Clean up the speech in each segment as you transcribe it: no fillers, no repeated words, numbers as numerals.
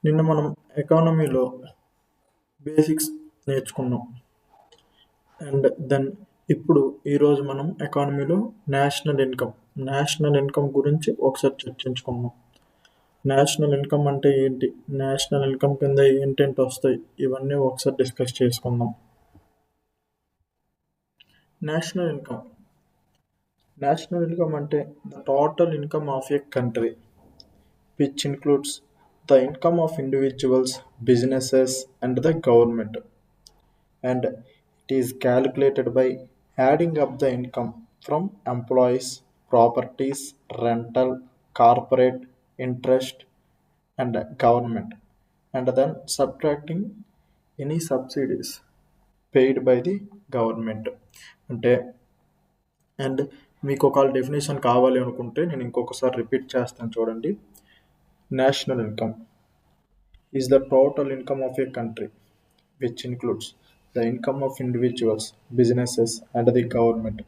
నిన్న మనం ఎకానమీలో బేసిక్స్ నేర్చుకున్నాం. అండ్ దెన్ ఇప్పుడు ఈరోజు మనం ఎకానమీలో నేషనల్ ఇన్కమ్ గురించి ఒకసారి చర్చించుకున్నాం. నేషనల్ ఇన్కమ్ అంటే ఏంటి, నేషనల్ ఇన్కమ్ కింద ఏంటేంటి వస్తాయి, ఇవన్నీ ఒకసారి డిస్కస్ చేసుకుందాం. నేషనల్ ఇన్కమ్ నేషనల్ ఇన్కమ్ అంటే the total income of a country which includes the income of individuals, businesses, and the government. And it is calculated by adding up the income from employees, properties, rental, corporate, interest, and government, and then subtracting any subsidies paid by the government. అంటే and మీకు ఒక definition కావాలి అనుకుంటే నేను ఇంకొకసారి repeat చేస్తాను చూడండి. National income is the total income of a country, which includes the income of individuals, businesses, and the government.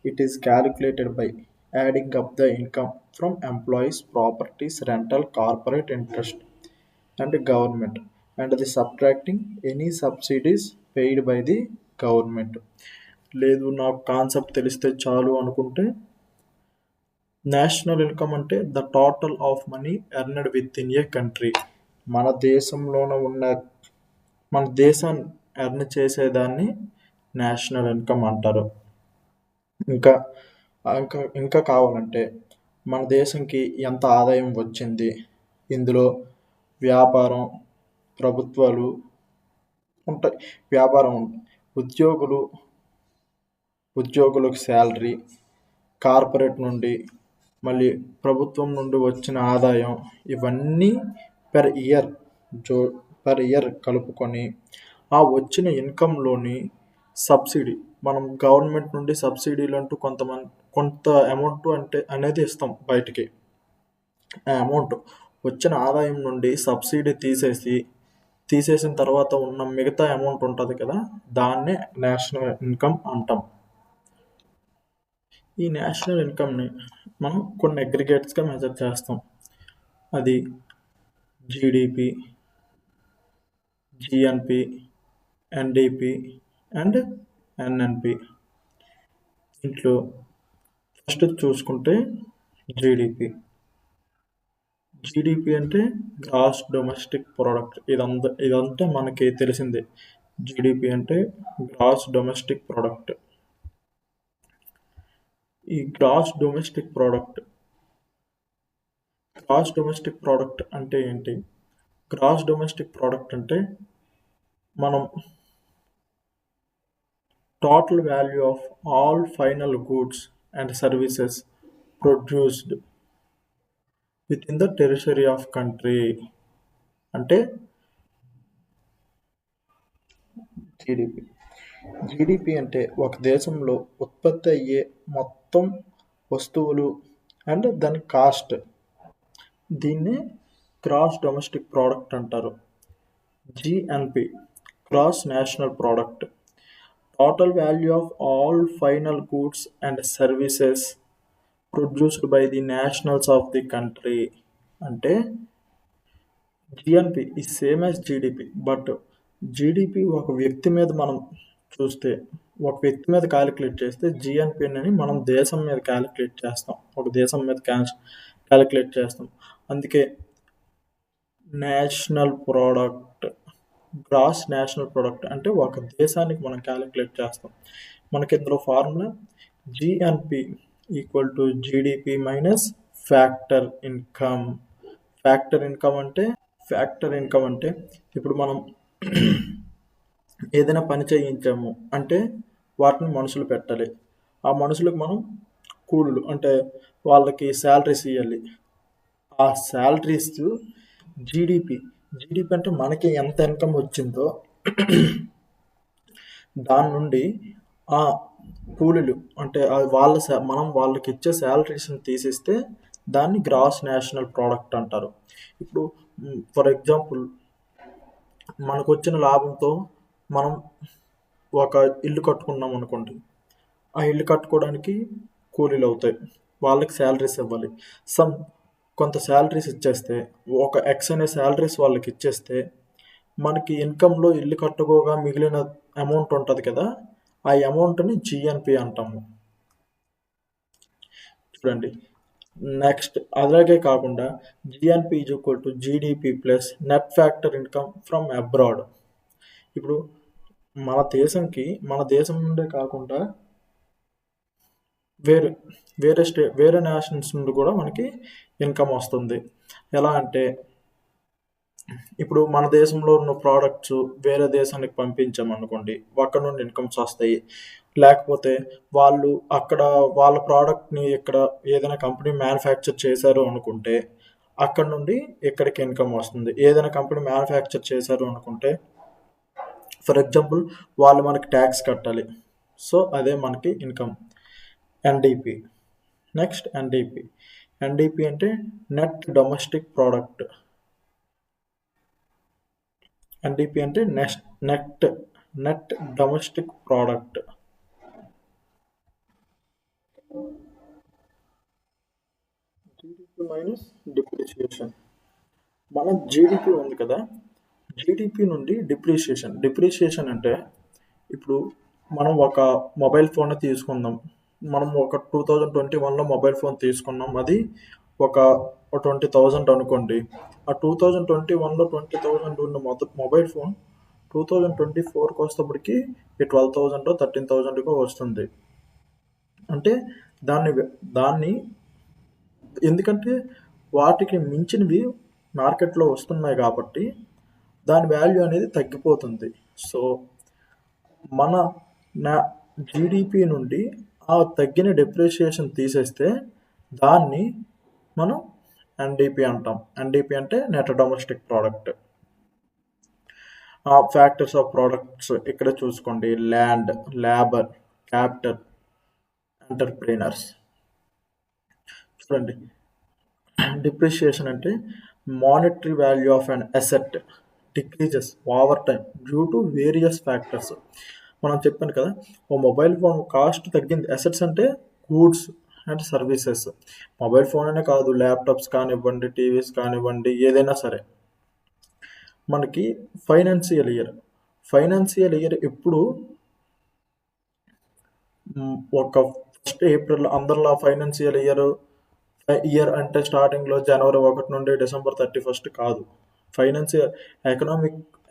It is calculated by adding up the income from employees, properties, rental, corporate interest, and the government, and the subtracting any subsidies paid by the government. లేదు నాకు concept తెలిస్తే చాలు అనుకుంటే national income అంటే the total of money earned with in a country. మన దేశంలోన ఉన్న మన దేశాన్ని ఎర్న్ చేసేదాన్ని నేషనల్ ఇన్కమ్ అంటారు. ఇంకా ఇంకా కావాలంటే మన దేశంకి ఎంత ఆదాయం వచ్చింది, ఇందులో వ్యాపారం, ప్రభుత్వాలు ఉంటాయి, వ్యాపారం ఉద్యోగులు, ఉద్యోగులకు శాలరీ, కార్పొరేట్ నుండి మళ్ళీ ప్రభుత్వం నుండి వచ్చిన ఆదాయం, ఇవన్నీ పెర్ ఇయర్ పర్ ఇయర్ కలుపుకొని ఆ వచ్చిన ఇన్కంలోని సబ్సిడీ, మనం గవర్నమెంట్ నుండి సబ్సిడీలు అంటూ కొంత అమౌంట్ అంటే అనేది ఇస్తాం బయటికి. ఆ అమౌంట్ వచ్చిన ఆదాయం నుండి సబ్సిడీ తీసేసిన తర్వాత ఉన్న మిగతా అమౌంట్ ఉంటుంది కదా, దాన్నే నేషనల్ ఇన్కమ్ అంటాం. ఈ నేషనల్ ఇన్కమ్ని మనం కొన్ని అగ్రిగేట్స్గా మెజర్ చేస్తాం. అది GDP, GNP, NDP and NNP. దీంట్లో ఫస్ట్ చూసుకుంటే జీడిపి. జీడిపి అంటే గ్రాస్ డొమెస్టిక్ ప్రోడక్ట్. ఇదంతా మనకి తెలిసిందే. జీడిపి అంటే గ్రాస్ డొమెస్టిక్ ప్రోడక్ట్. ఈ గ్రాస్ డొమెస్టిక్ ప్రోడక్ట్ అంటే ఏంటి? గ్రాస్ డొమెస్టిక్ ప్రోడక్ట్ అంటే మనం total value of all final goods and services produced with in the territory of country అంటే జీడిపి. జీడిపి అంటే ఒక దేశంలో ఉత్పత్తి అయ్యే మొత్తం వస్తువులు అండ్ దాని కాస్ట్, దీన్ని గ్రాస్ డొమెస్టిక్ ప్రోడక్ట్ అంటారు. GNP gross national product, total value of all final goods and services produced by the nationals of the country. అంటే GNP is same as GDP, but GDP ఒక వ్యక్తి మీద మనం చూస్తే, ఒక వ్యక్తి మీద క్యాలిక్యులేట్ చేస్తే జిఎన్పి అని మనం దేశం మీద క్యాలిక్యులేట్ చేస్తాం, ఒక దేశం మీద క్యాలిక్యులేట్ చేస్తాం. అందుకే national product, gross national product అంటే ఒక దేశానికి మనం క్యాలిక్యులేట్ చేస్తాం. మనకి ఇందులో formula GNP equal to GDP minus factor income. Factor income అంటే ఇప్పుడు మనం ఏదైనా పని చేయించాము అంటే వాటిని మనుషులు పెట్టాలి. ఆ మనుషులకు మనం కూలీలు అంటే వాళ్ళకి శాలరీస్ ఇవ్వాలి. ఆ శాలరీస్ జీడిపి అంటే మనకి ఎంత ఇన్కమ్ వచ్చిందో దాని నుండి ఆ కూలీలు అంటే మనం వాళ్ళకి ఇచ్చే శాలరీస్ని తీసిస్తే దాన్ని గ్రాస్ నేషనల్ ప్రోడక్ట్ అంటారు. ఇప్పుడు ఫర్ ఎగ్జాంపుల్ మనకు వచ్చిన లాభంతో మనం ఒక ఇల్లు కట్టుకున్నాం అనుకోండి, ఆ ఇల్లు కట్టుకోవడానికి కూలీలు అవుతాయి, వాళ్ళకి శాలరీస్ ఇవ్వాలి. కొంత శాలరీస్ ఇచ్చేస్తే, ఒక ఎక్స్ అనే శాలరీస్ వాళ్ళకి ఇచ్చేస్తే, మనకి ఇన్కంలో ఇల్లు కట్టుకోగా మిగిలిన అమౌంట్ ఉంటుంది కదా, ఆ అమౌంట్ని జిఎన్పి అంటాము. చూడండి, నెక్స్ట్ అలాగే కాకుండా GNP is equal to GDP plus net factor income from abroad. ఇప్పుడు మన దేశం నుండే కాకుండా వేరే వేరే నేషనల్స్ నుండి కూడా మనకి ఇన్కమ్ వస్తుంది. ఎలా అంటే, ఇప్పుడు మన దేశంలో ఉన్న ప్రోడక్ట్స్ వేరే దేశానికి పంపించామనుకోండి, అక్కడ నుండి ఇన్కమ్స్ వస్తాయి. లేకపోతే వాళ్ళు అక్కడ వాళ్ళ ప్రోడక్ట్ని ఇక్కడ ఏదైనా కంపెనీ మ్యానుఫ్యాక్చర్ చేశారు అనుకుంటే, అక్కడ నుండి ఇక్కడికి ఇన్కమ్ వస్తుంది. ఏదైనా కంపెనీ మ్యానుఫ్యాక్చర్ చేశారు అనుకుంటే, ఫర్ ఎగ్జాంపుల్ వాళ్ళు మనకి ట్యాక్స్ కట్టాలి. సో అదే మనకి ఇన్కమ్. ఎన్డిపి. నెక్స్ట్ ఎన్డిపి అంటే నెట్ డొమెస్టిక్ ప్రోడక్ట్. ఎన్డిపి అంటే net domestic product. GDP minus depreciation. మన జీడిపి ఉంది కదా, జీడిపి నుండి డిప్రిసియేషన్ అంటే, ఇప్పుడు మనం ఒక మొబైల్ ఫోన్ తీసుకుందాం. మనం ఒక 2021లో మొబైల్ ఫోన్ తీసుకున్నాం. అది ఒక 20,000 అనుకోండి. ఆ 2021లో 20,000 ఉన్న మొబైల్ ఫోన్ 2024కి వచ్చేటప్పటికి 12,000 13,000 వస్తుంది. అంటే దాన్ని ఎందుకంటే వాటికి మించినవి మార్కెట్లో వస్తున్నాయి కాబట్టి దాని వాల్యూ అనేది తగ్గిపోతుంది. సో మన జీడిపి నుండి ఆ తగ్గిన డిప్రిసియేషన్ తీసేస్తే దాన్ని మనం ఎన్డిపి అంటాం. ఎన్డిపి అంటే net domestic product. Factors of products ఇక్కడ చూసుకోండి: ల్యాండ్, లేబర్, క్యాపిటల్, ఎంటర్ప్రీనర్స్. చూడండి, డిప్రిసియేషన్ అంటే monetary value of an asset decreases over time due to various factors. మనం చెప్పాను కదా, ఓ మొబైల్ ఫోన్ కాస్ట్ తగ్గింది. అసెట్స్ అంటే goods and services. Mobile phone అనే కాదు, ల్యాప్టాప్స్ కానివ్వండి, టీవీస్ కానివ్వండి, ఏదైనా సరే. మనకి ఫైనాన్షియల్ ఇయర్ ఎప్పుడు ఒక ఫస్ట్ ఏప్రిల్ అందరిలా ఫైనాన్షియల్ ఇయర్ అంటే స్టార్టింగ్లో జనవరి 1 నుండి డిసెంబర్ 31 కాదు.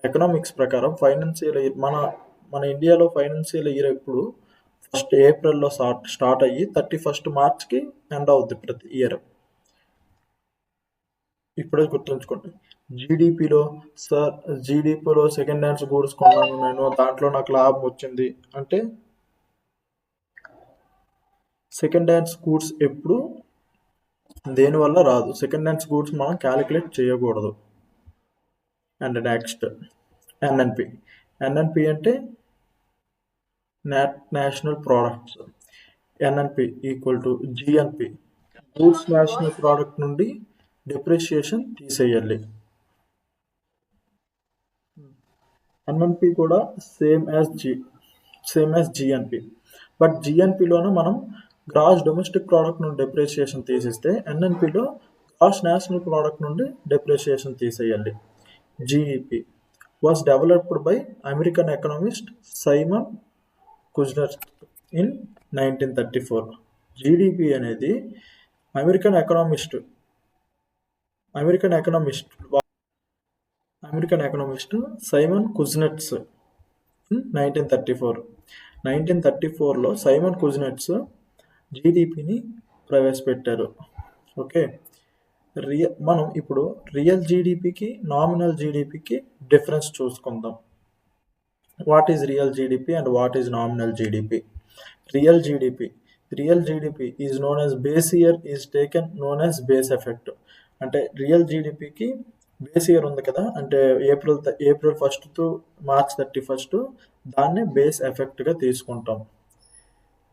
ఎకనామిక్స్ ప్రకారం ఫైనాన్షియల్ ఇయర్ మన ఇండియాలో ఫైనాన్షియల్ ఇయర్ ఎప్పుడు ఫస్ట్ ఏప్రిల్లో స్టార్ట్ అయ్యి 31 మార్చ్కి ఎండ్ అవుద్ది ప్రతి ఇయర్. ఇప్పుడే గుర్తుంచుకోండి. జీడిపిలో సెకండ్ హ్యాండ్స్ గూడ్స్ కొన్నాను నేను, దాంట్లో నాకు లాభం వచ్చింది అంటే సెకండ్ హ్యాండ్స్ గూడ్స్ ఎప్పుడు దేనివల్ల రాదు. సెకండ్ హ్యాండ్స్ గూడ్స్ మనం క్యాలిక్యులేట్ చేయకూడదు. అండ్ నెక్స్ట్ ఎన్ఎన్పి అంటే national products. NNP equal to GNP. Goods national product నుండి డిప్రిసియేషన్ తీసేయాలి. ఎన్ఎన్పి కూడా సేమ్ యాజ్ జిఎన్పి. బట్ జిఎన్పిలోనే మనం గ్రాస్ డొమెస్టిక్ ప్రోడక్ట్ నుండి డిప్రిసియేషన్ తీసేస్తే ఎన్ఎన్పిలో గ్రాస్ నేషనల్ ప్రోడక్ట్ నుండి డిప్రిసియేషన్ తీసేయాలి. GDP was developed by American economist Simon Kuznets in 1934. GDP అనేది American economist Simon Kuznets in 1934లో సైమన్ కుజ్నెట్స్ జీడిపిని ప్రవేశపెట్టారు. ఓకే, మనం ఇప్పుడు రియల్ జీడిపికి నామినల్ జీడిపికి డిఫరెన్స్ చూసుకుందాం. What is real GDP and what is nominal GDP? Real GDP is known as base year is taken known as base effect. అంటే real జీడిపికి base year ఉంది కదా, అంటే April 1 to March 31, దాన్ని base ఎఫెక్ట్గా తీసుకుంటాం.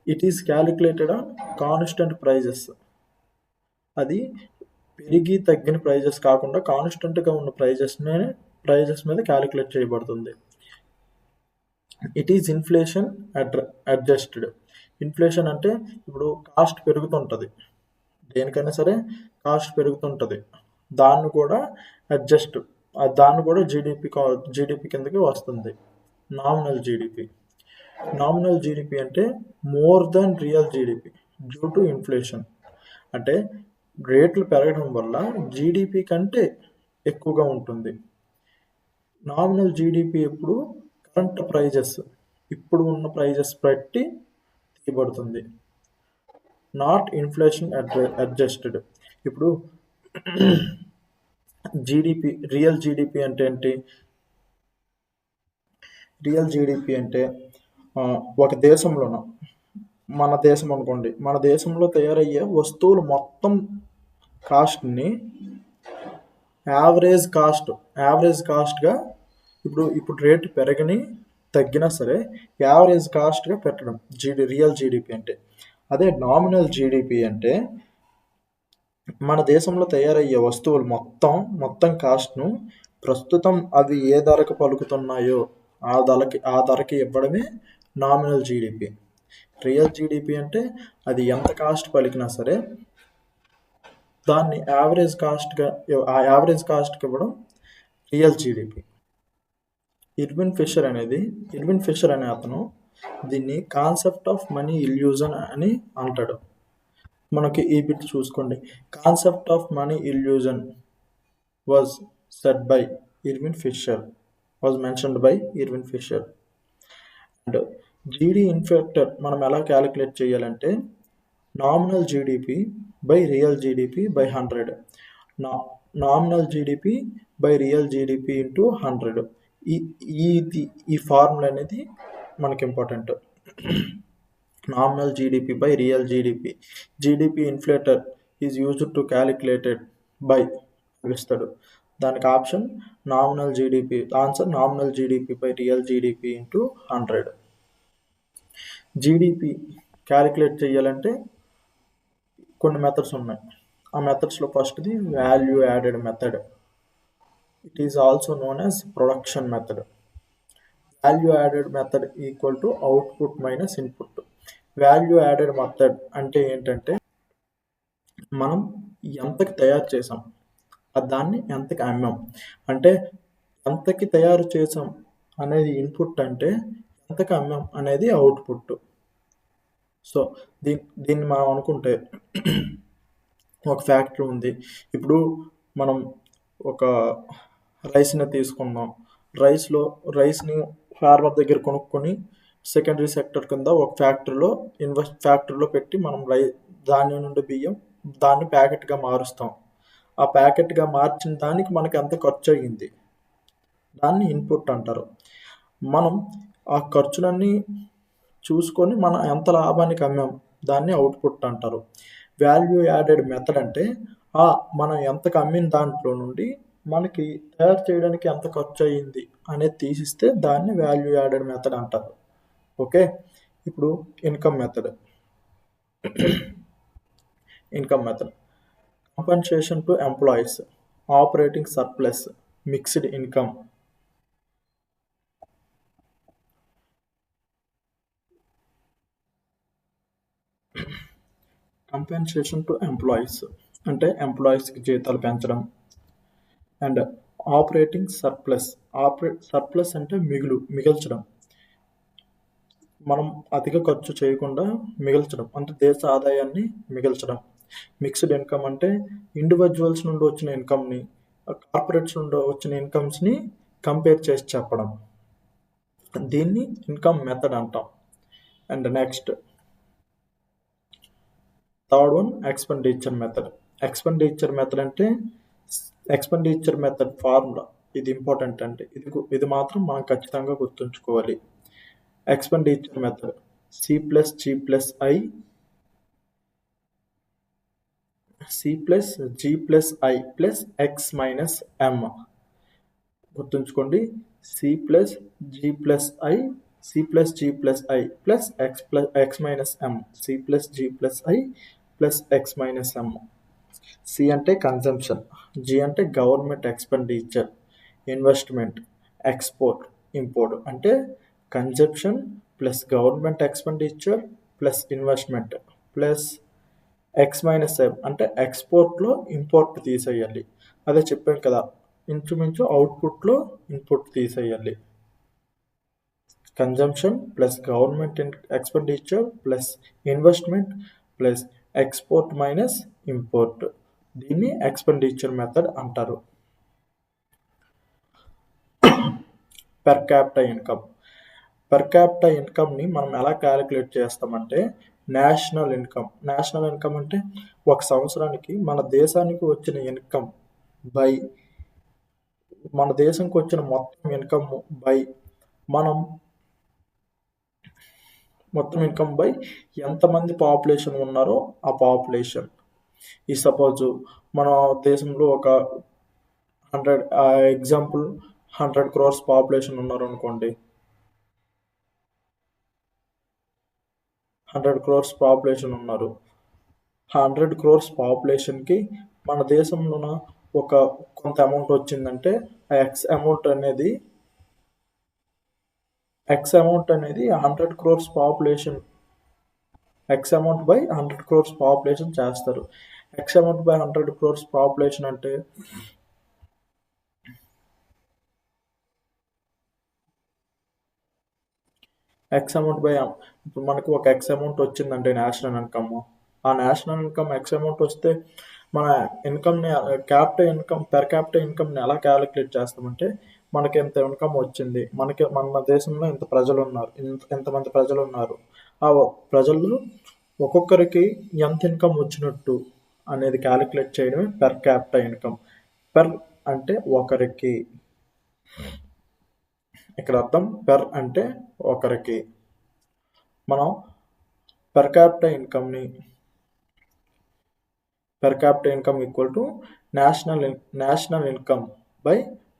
It is calculated on constant prices. అది పెరిగి తగ్గిన ప్రైజెస్ కాకుండా కాన్స్టెంట్గా ఉన్న ప్రైజెస్ మీద క్యాలిక్యులేట్ చేయబడుతుంది. It is inflation adjusted. Inflation అంటే ఇప్పుడు కాస్ట్ పెరుగుతుంటుంది, దేనికైనా సరే కాస్ట్ పెరుగుతుంటుంది. దాన్ని కూడా అడ్జస్ట్ దాన్ని కూడా జీడిపి కిందకి వస్తుంది. నామినల్ జీడిపి అంటే more than real GDP due to inflation. అంటే రేట్లు పెరగడం వల్ల జీడిపి కంటే ఎక్కువగా ఉంటుంది. నామినల్ జీడిపి ఎప్పుడు కరెంట్ ప్రైజెస్, ఇప్పుడు ఉన్న ప్రైజెస్ బట్టి తీయబడుతుంది. Not inflation adjusted. ఇప్పుడు రియల్ జీడిపి అంటే ఏంటి? రియల్ జీడిపి అంటే ఒక దేశంలోన, మన దేశం అనుకోండి, మన దేశంలో తయారయ్యే వస్తువులు మొత్తం కాస్ట్ని యావరేజ్ కాస్ట్గా ఇప్పుడు రేటు పెరగని తగ్గినా సరే యావరేజ్ కాస్ట్గా పెట్టడం రియల్ జీడిపి అంటే. అదే నామినల్ జీడిపి అంటే మన దేశంలో తయారయ్యే వస్తువులు మొత్తం కాస్ట్ను ప్రస్తుతం అవి ఏ ధరకు పలుకుతున్నాయో ఆ ధరకి ఇవ్వడమే నామినల్ జీడిపి. రియల్ జీడిపి అంటే అది ఎంత కాస్ట్ పలికినా సరే దాన్ని ఆ యావరేజ్ కాస్ట్కి ఇవ్వడం రియల్ జీడిపి. ఇర్విన్ ఫిషర్ అనే అతను దీన్ని కాన్సెప్ట్ ఆఫ్ మనీ ఇల్యూజన్ అని అంటాడు. మనకి ఈ బిట్ చూసుకోండి. Concept of money illusion was set by Irwin Fisher, was mentioned by Irwin Fisher. And GD inflator మనం ఎలా క్యాలిక్యులేట్ చేయాలంటే nominal GDP by real GDP by 100. Nominal GDP by real GDP into 100. ఈ formula అనేది మనకి important. Nominal GDP by real GDP. GDP inflator is used to calculated by ఇస్తాడు. దానికి option nominal GDP. Answer nominal GDP by real GDP into 100. GDP calculate చేయాలంటే కొన్ని methods ఉన్నాయి. ఆ మెథడ్స్లో ఫస్ట్ది value added method. It is also known as production method. Value added method equal to output minus input. Value added method అంటే ఏంటంటే మనం ఎంతకి తయారు చేసాం దాన్ని ఎంతకి అమ్మాం. అంటే ఎంతకి తయారు చేసాం అనేది ఇన్పుట్, అంటే ఎంతకి అమ్మాం అనేది అవుట్పుట్. సో దీన్ని మనం అనుకుంటే ఒక ఫ్యాక్టరీ ఉంది. ఇప్పుడు మనం ఒక రైస్ని తీసుకున్నాం. రైస్ని ఫార్మర్ దగ్గర కొనుక్కొని సెకండరీ సెక్టర్ కింద ఒక ఫ్యాక్టరీలో పెట్టి మనం ధాన్యం నుండి బియ్యం దాన్ని ప్యాకెట్గా మారుస్తాం. ఆ ప్యాకెట్గా మార్చిన దానికి మనకి ఎంత ఖర్చు అయ్యింది దాన్ని ఇన్పుట్ అంటారు. మనం ఆ ఖర్చులన్నీ చూసుకొని మనం ఎంత లాభానికి అమ్మాం దాన్ని అవుట్పుట్ అంటారు. వాల్యూ యాడెడ్ మెథడ్ అంటే మనం ఎంతకు అమ్మిన దాంట్లో నుండి మనకి తయారు చేయడానికి ఎంత ఖర్చు అయ్యింది అనేది తీసిస్తే దాన్ని వాల్యూ యాడెడ్ మెథడ్ అంటారు. ఓకే, ఇప్పుడు income method. Compensation to employees, operating surplus, mixed income. Compensation to employees అంటే ఎంప్లాయీస్కి జీతాలు పెంచడం. అండ్ ఆపరేటింగ్ సర్ప్లస్ అంటే మిగల్చడం. మనం అధిక ఖర్చు చేయకుండా మిగల్చడం అంటే దేశ ఆదాయాన్ని మిగల్చడం. మిక్స్డ్ ఇన్కమ్ అంటే ఇండివిజువల్స్ నుండి వచ్చిన ఇన్కమ్ని కార్పొరేట్స్ నుండి వచ్చిన ఇన్కమ్స్ని కంపేర్ చేసి చెప్పడం. దీన్ని ఇన్కమ్ మెథడ్ అంటాం. And next third one expenditure method. Expenditure method formula ఇది ఇంపార్టెంట్. అంటే ఇది మాత్రం మనం ఖచ్చితంగా గుర్తుంచుకోవాలి. Expenditure method C plus G plus I plus X minus M. గుర్తుంచుకోండి, C plus G plus I plus X minus M. C plus G plus I plus X minus M. C అంటే consumption, G అంటే government expenditure, investment, export, import. అంటే consumption plus government expenditure plus investment plus X minus ఎం అంటే ఎక్స్పోర్ట్లో import తీసేయాలి. అదే చెప్పాను కదా, ఇంచుమించు అవుట్పుట్లో ఇన్పుట్ తీసేయాలి. Consumption plus government expenditure plus investment plus export minus import, దీన్ని ఎక్స్పెండిచర్ మెథడ్ అంటారు. Per capita income. Per capita ఇన్కమ్ని మనం ఎలా క్యాలిక్యులేట్ చేస్తామంటే నేషనల్ ఇన్కమ్ అంటే ఒక సంవత్సరానికి మన దేశానికి వచ్చిన ఇన్కమ్ బై మన దేశంకి వచ్చిన మొత్తం ఇన్కమ్ బై మనం మొత్తం ఇన్కమ్ బై ఎంతమంది పాపులేషన్ ఉన్నారో ఆ పాపులేషన్. ఈ సపోజు మన దేశంలో ఒక 100 ఎగ్జాంపుల్ 100 crores పాపులేషన్ ఉన్నారు అనుకోండి. 100 crores పాపులేషన్ ఉన్నారు. 100 crores పాపులేషన్కి మన దేశంలోన ఒక కొంత అమౌంట్ వచ్చిందంటే ఆ ఎక్స్ అమౌంట్ అనేది 100 crores population x amount by 100 crores population చేస్తారు. X amount by 100 crores population అంటే ఎక్స్ అమౌంట్ బై ఇప్పుడు మనకు ఒక ఎక్స్ అమౌంట్ వచ్చిందంటే నేషనల్ ఇన్కమ్, ఆ నేషనల్ ఇన్కమ్ ఎక్స్ అమౌంట్ వస్తే మన ఇన్కమ్ని పెర్ క్యాపిటల్ ఇన్కమ్ని ఎలా క్యాలిక్యులేట్ చేస్తామంటే మనకి ఎంత ఇన్కమ్ వచ్చింది, మన దేశంలో ఎంతమంది ప్రజలు ఉన్నారు, ఆ ప్రజల్లో ఒక్కొక్కరికి ఎంత ఇన్కమ్ వచ్చినట్టు అనేది క్యాలిక్యులేట్ చేయడమే పెర్ క్యాపిటల్ ఇన్కమ్. పెర్ అంటే ఒకరికి, ఇక్కడ అర్థం పెర్ అంటే ఒకరికి. మనం per capita income equal to national income by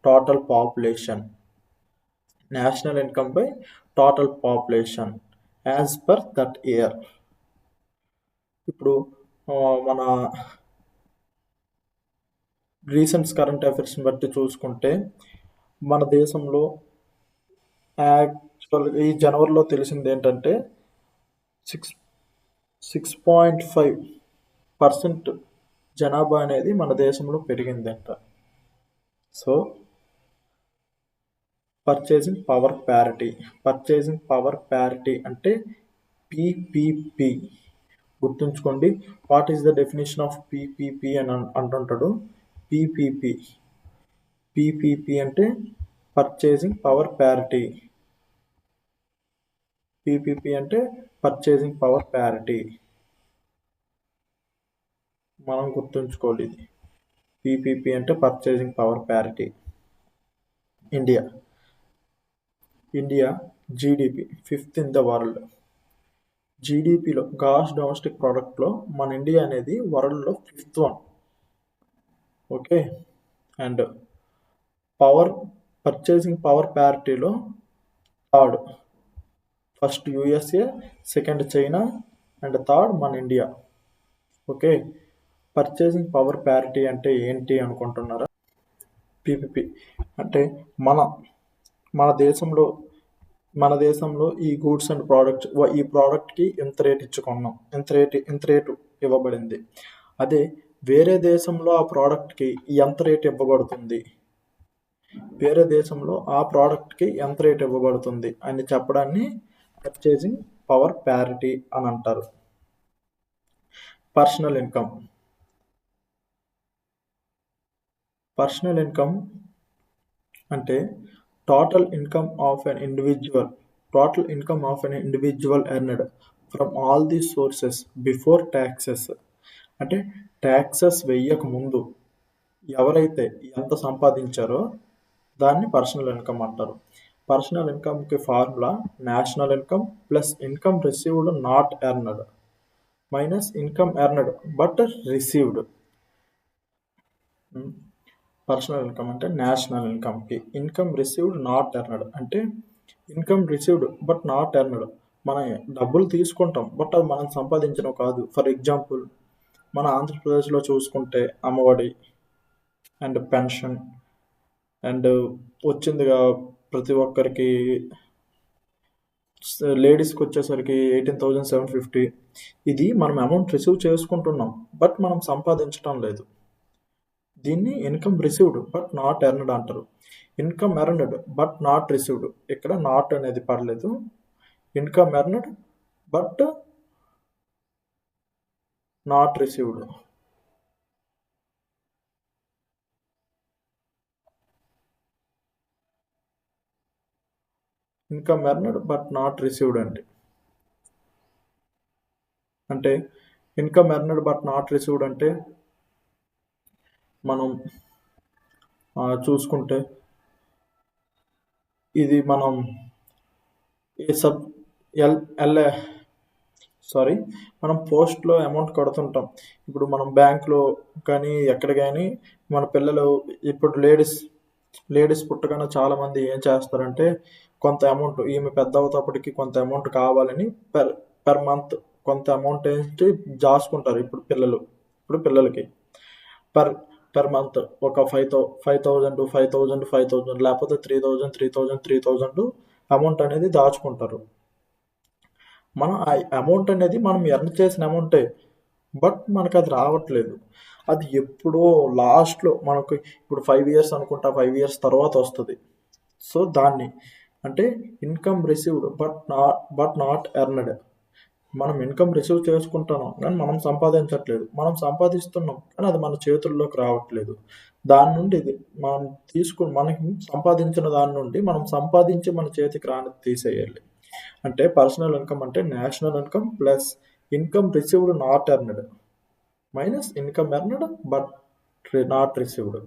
total population. National income by total population as per that year. ఇప్పుడు మన రీసెంట్ కరెంట్ అఫైర్స్ని బట్టి చూసుకుంటే మన దేశంలో ఈ జనవరిలో తెలిసింది ఏంటంటే 6.5% జనాభా అనేది మన దేశంలో పెరిగిందంట. సో పర్చేసింగ్ పవర్ ప్యారిటీ అంటే పిపిపి. గుర్తుంచుకోండి, what is the definition of PPP అని అంటుంటాడు. పిపిపి అంటే పర్చేసింగ్ పవర్ ప్యారిటీ. మనం గుర్తుంచుకోవాలి, పిపిపి అంటే purchasing power parity. India GDP 5th in the world. జీడిపిలో గ్రాస్ డొమెస్టిక్ ప్రోడక్ట్లో మన ఇండియా అనేది వరల్డ్లో 5th one. Okay, and purchasing power ప్యారిటీలో 3rd. First USA, second China and 3rd మన India. Okay, purchasing power parity అంటే ఏంటి అనుకుంటున్నారా? పిపిపి అంటే మన దేశంలో ఈ గూడ్స్ అండ్ ప్రోడక్ట్స్, ఈ ప్రోడక్ట్కి ఎంత రేట్ ఇచ్చుకున్నాం, ఎంత రేటు ఇవ్వబడింది, అదే వేరే దేశంలో ఆ ప్రోడక్ట్కి ఎంత రేట్ ఇవ్వబడుతుంది, అని చెప్పడాన్ని పర్చేసింగ్ పవర్ ప్యారిటీ అని అంటారు. పర్సనల్ ఇన్కమ్ అంటే total income of an individual earned from all these sources before taxes. అంటే ట్యాక్సెస్ వెయ్యక ముందు ఎవరైతే ఎంత సంపాదించారో దాన్ని పర్సనల్ ఇన్కమ్ అంటారు. పర్సనల్ ఇన్కమ్కి formula national income plus income received not earned minus income earned but received. Personal income అంటే నేషనల్ ఇన్కమ్కి ఇన్కమ్ రిసీవ్డ్ నాట్ ఎర్నడ్ అంటే income received but not earned. మనం డబ్బులు తీసుకుంటాం బట్ అది మనం సంపాదించడం కాదు. ఫర్ ఎగ్జాంపుల్ మన ఆంధ్రప్రదేశ్లో చూసుకుంటే అమ్మఒడి అండ్ పెన్షన్ అండ్ వచ్చిందిగా ప్రతి ఒక్కరికి, లేడీస్కి వచ్చేసరికి 18,750, ఇది మనం అమౌంట్ రిసీవ్ చేసుకుంటున్నాం, బట్ మనం సంపాదించటం లేదు. దీన్ని income received but not earned అంటారు. Income earned but not received, ఇక్కడ నాట్ అనేది పడలేదు. Income earned but not received. Income earned but not received అంటే income earned but not received అంటే మనం చూసుకుంటే ఇది మనం మనం పోస్ట్లో అమౌంట్ కడుతుంటాం. ఇప్పుడు మనం బ్యాంక్లో కానీ ఎక్కడ కానీ మన పిల్లలు, ఇప్పుడు లేడీస్ పుట్టగానే చాలామంది ఏం చేస్తారంటే కొంత అమౌంట్, ఈమె పెద్ద అవుతప్పటికి కొంత అమౌంట్ కావాలని పర్ మంత్ కొంత అమౌంట్ ఏంటి దాచుకుంటారు. ఇప్పుడు పిల్లలకి పర్ మంత్ ఒక 5,000 లేకపోతే 3,000 అమౌంట్ అనేది దాచుకుంటారు. మనం ఆ అమౌంట్ అనేది మనం ఎర్న్ చేసిన అమౌంటే, బట్ మనకు అది రావట్లేదు. అది ఎప్పుడో లాస్ట్లో మనకు ఇప్పుడు 5 ఇయర్స్ అనుకుంటా, 5 ఇయర్స్ తర్వాత వస్తుంది. సో దాన్ని అంటే income received but not earned. మనం ఇన్కమ్ రిసీవ్ చేసుకుంటున్నాం కానీ మనం సంపాదించట్లేదు. మనం సంపాదిస్తున్నాం కానీ అది మన చేతుల్లోకి రావట్లేదు. దాని నుండి మనం మనకి సంపాదించిన దాని నుండి మనం సంపాదించి మన చేతికి రాని తీసేయాలి. అంటే పర్సనల్ ఇన్కమ్ అంటే national income plus income received not earned minus income earned but not received.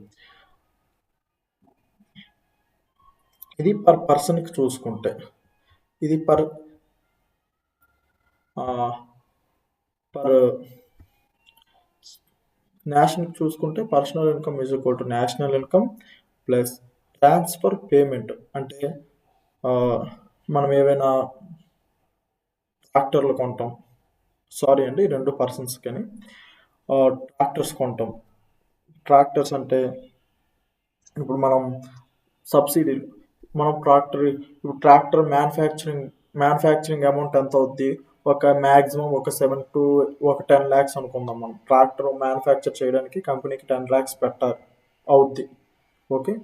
ఇది పర్ పర్సన్కి చూసుకుంటే, ఇది పర్ నేషనల్ చూసుకుంటే personal income is equal to national income plus transfer payment. అంటే మనం ఏవైనా ట్రాక్టర్లు కొంటాం, ఈ 2 పర్సన్స్ కానీ ట్రాక్టర్స్ కొంటాం. ట్రాక్టర్స్ అంటే ఇప్పుడు మనం సబ్సిడీ, మనం ట్రాక్టర్ మ్యానుఫ్యాక్చరింగ్ అమౌంట్ ఎంత అవుద్ది, ఒక మ్యాక్సిమం ఒక 7 to 10 lakhs అనుకుందాం. మనం ట్రాక్టర్ మ్యానుఫ్యాక్చర్ చేయడానికి కంపెనీకి 10 lakhs అవుద్ది. ఓకే,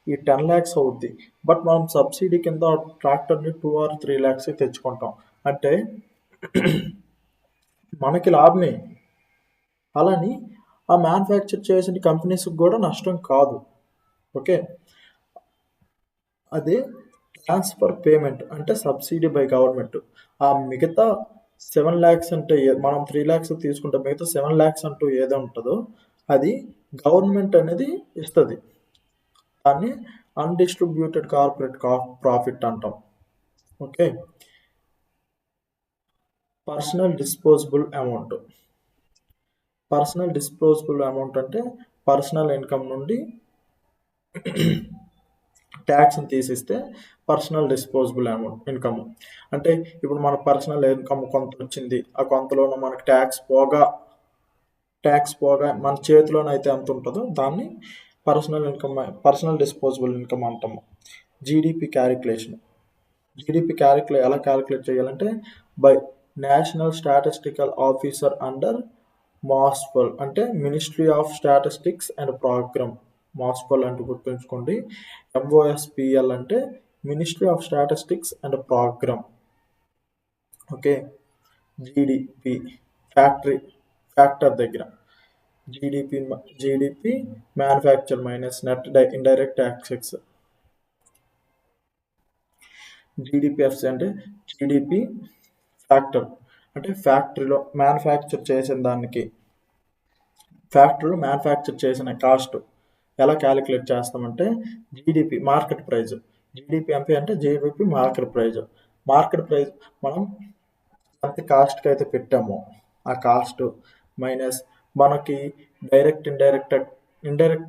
ఈ 10 lakhs అవుద్ది, బట్ మనం సబ్సిడీ కింద ట్రాక్టర్ని 2 or 3 lakhs తెచ్చుకుంటాం. అంటే మనకి లాభమే. అలాని ఆ మ్యానుఫ్యాక్చర్ చేసిన కంపెనీస్కి కూడా నష్టం కాదు. ఓకే, అదే ట్రాన్స్ఫర్ పేమెంట్ అంటే సబ్సిడీ బై గవర్నమెంట్. ఆ మిగతా 7 lakhs అంటే మనం 3 lakhs తీసుకుంటే మిగతా 7 lakhs అంటూ ఏదో ఉంటుందో అది గవర్నమెంట్ అనేది ఇస్తుంది. దాన్ని అన్డిస్ట్రిబ్యూటెడ్ కార్పొరేట్ ప్రాఫిట్ అంటాం. ఓకే, పర్సనల్ డిస్పోజబుల్ అమౌంట్ అంటే పర్సనల్ ఇన్కమ్ నుండి ట్యాక్స్ని తీసిస్తే పర్సనల్ డిస్పోజబుల్ ఇన్కమ్. అంటే ఇప్పుడు మన పర్సనల్ ఇన్కమ్ కొంత వచ్చింది, ఆ కొంతలోనూ మనకు ట్యాక్స్ పోగా మన చేతిలోనైతే ఎంత ఉంటుందో దాన్ని పర్సనల్ డిస్పోజబుల్ ఇన్కమ్ అంటాము. GDP calculation. ఎలా క్యాలిక్యులేట్ చేయాలంటే by national statistical officer under MoSPI అంటే ministry of statistics and programme. MoSPI అంటే గుర్తుంచుకోండి. MOSPL అంటే ministry of statistics and programme. Okay, GDP factor దగ్గర GDP manufacture minus net indirect taxes. GDPFC అంటే GDP factor అంటే ఫ్యాక్టరీలో manufacture చేసిన cost ఎలా క్యాలిక్యులేట్ చేస్తామంటే జీడిపి మార్కెట్ ప్రైజ్. జీడిపి అంటే జీడిపి మార్కెట్ ప్రైజ్ మనం ఎంత కాస్ట్కి అయితే పెట్టామో ఆ కాస్ట్ మైనస్ మనకి ఇండైరెక్ట్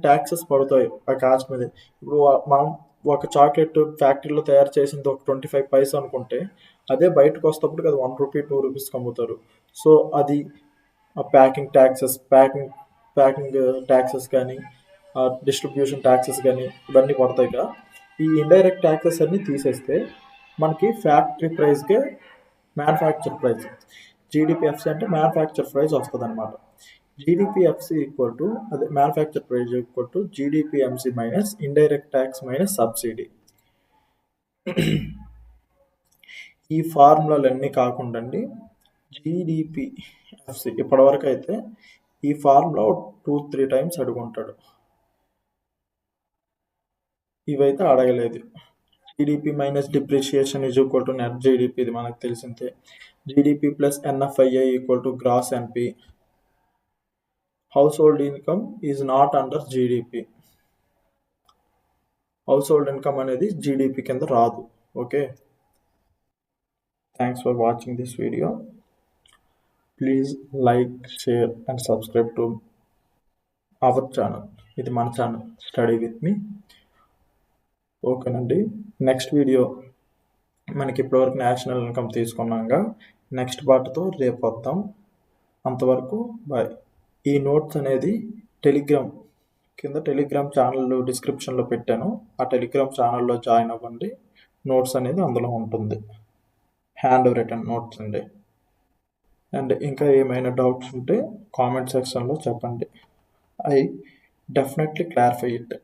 ట్యాక్సెస్ పడతాయి ఆ కాస్ట్ మీద. ఇప్పుడు మనం ఒక చాక్లెట్ ఫ్యాక్టరీలో తయారు చేసింది ఒక 25 paise అనుకుంటే అదే బయటకు వస్తేప్పటికి అది 1 rupee 2 rupeesకి అమ్ముతారు. సో అది ప్యాకింగ్ ట్యాక్సెస్ కానీ డిస్ట్రిబ్యూషన్ ట్యాక్సెస్ కానీ ఇవన్నీ పడతాయి కదా. ఈ ఇండైరెక్ట్ ట్యాక్సెస్ అన్నీ తీసేస్తే మనకి ఫ్యాక్టరీ ప్రైస్కే మ్యానుఫ్యాక్చర్ ప్రైస్. జీడిపిఎఫ్సి అంటే మ్యానుఫ్యాక్చర్ ప్రైస్ వస్తుంది అనమాట. జీడిపిఎఫ్సి ఈక్వల్ టు అదే manufacture price equal to GDPMC minus indirect tax minus subsidy. ఈ ఫార్ములాలన్నీ కాకుండా అండి జీడిపిఎఫ్సి ఇప్పటివరకు అయితే ఈ ఫార్ములా 2-3 టైమ్స్ అడుగుంటాడు, ఇవైతే అడగలేదు. GDP minus depreciation is equal to net GDP, ఇది మనకు తెలిసిందే. GDP plus NFII equal to gross NP. Household income is not under GDP. Household income అనేది జీడిపి కింద రాదు. Okay, thanks for watching this video. Please like, share and subscribe to our channel. ఇది మన channel study with me. ఓకేనండి, next video మనకి ఇప్పటివరకు national income తీసుకున్నాక next పార్ట్తో రేపు వద్దాం. అంతవరకు బాయ్. ఈ నోట్స్ అనేది టెలిగ్రామ్ ఛానల్ డిస్క్రిప్షన్లో పెట్టాను, ఆ టెలిగ్రామ్ ఛానల్లో జాయిన్ అవ్వండి. నోట్స్ అనేది అందులో ఉంటుంది, హ్యాండ్ రిటన్ నోట్స్ అండి. అండ్ ఇంకా ఏమైనా డౌట్స్ ఉంటే కామెంట్ సెక్షన్లో చెప్పండి, ఐ డెఫినెట్లీ క్లారిఫై ఇట్.